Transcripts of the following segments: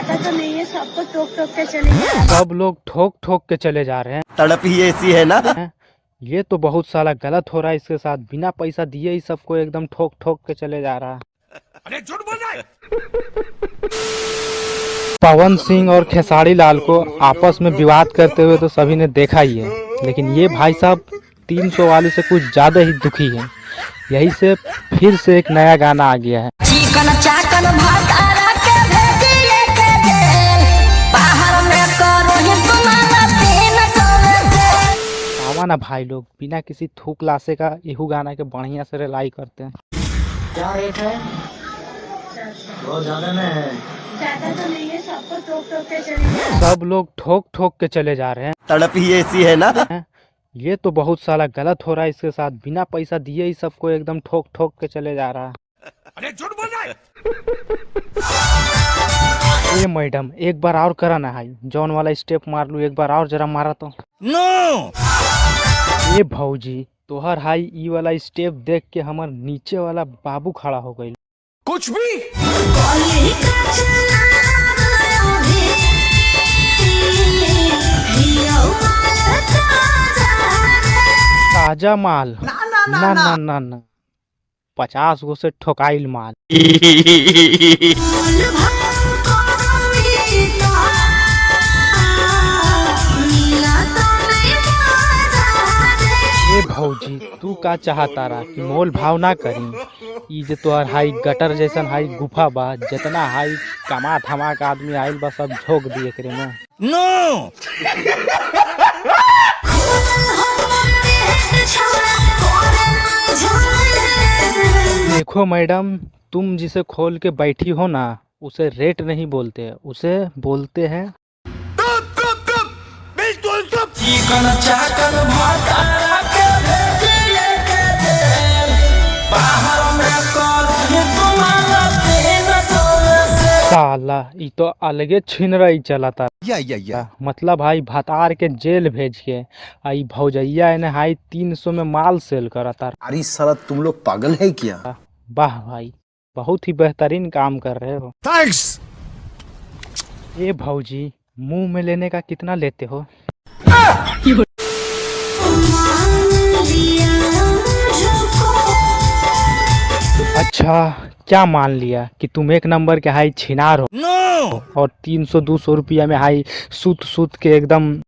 चाहता तो नहीं है, सबको ठोक ठोक के चले जा रहे हैं। सब लोग ठोक ठोक के चले जा रहे हैं। तड़प ही ऐसी है ना। ये तो बहुत साला गलत हो रहा है इसके साथ। बिना पैसा दिए ही सबको एकदम ठोक ठोक के चले जा रहा है। अरे झूठ बोल रहा है। पवन सिंह और खेसारी लाल को आपस में विवाद करते हुए तो सभी ने देखा ही है, लेकिन ये भाई साहब 300 वाले से कुछ ज्यादा ही दुखी हैं। यही से फिर से एक नया गाना आ गया है। चिकन चाकन भात आरा के भेजिए के जेल बाहर में करो ही तुम्हारा 300 से। आवा ना भाई लोग, बिना किसी थूक लासे का इहू गाना के बढ़िया से रिलाई करते हैं। क्या रेट है? बहुत ज्यादा में है। चाहता तो नहीं है, सबको ठोक ठोक के चले जा रहे हैं। सब लोग ठोक ठोक के चले जा रहे हैं। तड़प ही ऐसी है ना। ये तो बहुत साला गलत हो रहा है इसके साथ। बिना पैसा दिए ही सबको एकदम ठोक ठोक के चले जा रहा है। अरे झूठ बोल रहा है। ये मैडम एक बार और करा ना हाई, जॉन वाला स्टेप मार लू, एक बार और जरा मारा तो। नो। ये भौजी तोहर हाई ई वाला स्टेप देख के हमर नीचे वाला बाबू खड़ा हो गई। कुछ भी। ताजा माल ना ना ना ना ना 50 गो से ठोकाइल माल। ये भौजी तू का चाहता रहा कि मोल भाव ना करी। ई जे तोहर हाई गटर जैसन हाई गुफा बा, जितना हाई कमा धमा के आदमी आइल बा सब झोंक दिए करे में। नो। देखो मैडम, तुम जिसे खोल के बैठी हो ना, उसे रेट नहीं बोलते, उसे बोलते हैं चिकन चाकन भात आरा के भेजिए के जेल बाहर में करो ही तुम्हारा 300 से। साला ई तो अलगे छीन रही चलाता। मतलब भाई भतार के जेल भेज के आई भौजैया ने हाई 300 में माल सेल करता। अरे साला तुम लोग पागल है क्या? वाह भाई, बहुत ही बेहतरीन काम कर रहे हो। थैंक्स। ये भौजी मुंह में लेने का कितना लेते हो? अच्छा क्या मान लिया कि तुम एक नंबर के हाई छिनार हो। नो। और 300-200 रुपया में हाई सूत सूत के एकदम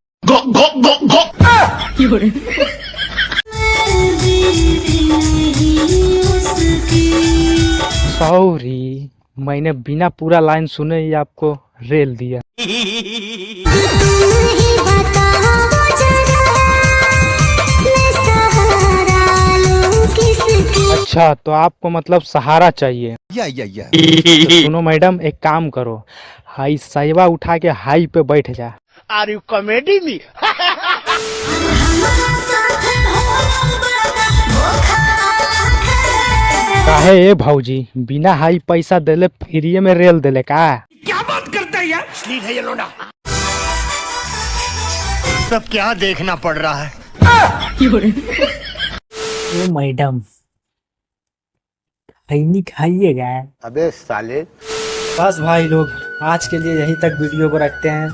सॉरी, मैंने बिना पूरा लाइन सुने ही आपको रेल दिया। अच्छा तो आपको मतलब सहारा चाहिए। तो सुनो मैडम, एक काम करो, हाई साइबा उठा के हाई पे बैठ जा। Are you comedy me? काहे ए भौजी, बिना हाई पैसा देले फ्री में रेल देले का? क्या बात करता है यार? अश्लील है ये लोना। सब क्या देखना पड़ रहा है। ए मैडम खैनी खाइएगा। अबे साले। बस भाई लोग आज के लिए यहीं तक वीडियो को रखते हैं।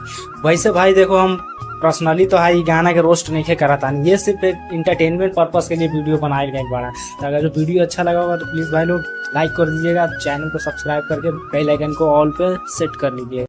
वैसे भाई देखो, हम पर्सनली तो हाई गाना के रोस्ट नहीं करता, ये सिर्फ एक इंटरटेनमेंट पर्पस के लिए वीडियो बनाया गया बड़ा। तो अगर जो वीडियो अच्छा लगा होगा तो प्लीज भाई लोग लाइक कर दीजिएगा, चैनल को सब्सक्राइब करके बेल आइकन को ऑल पे सेट कर लीजिए।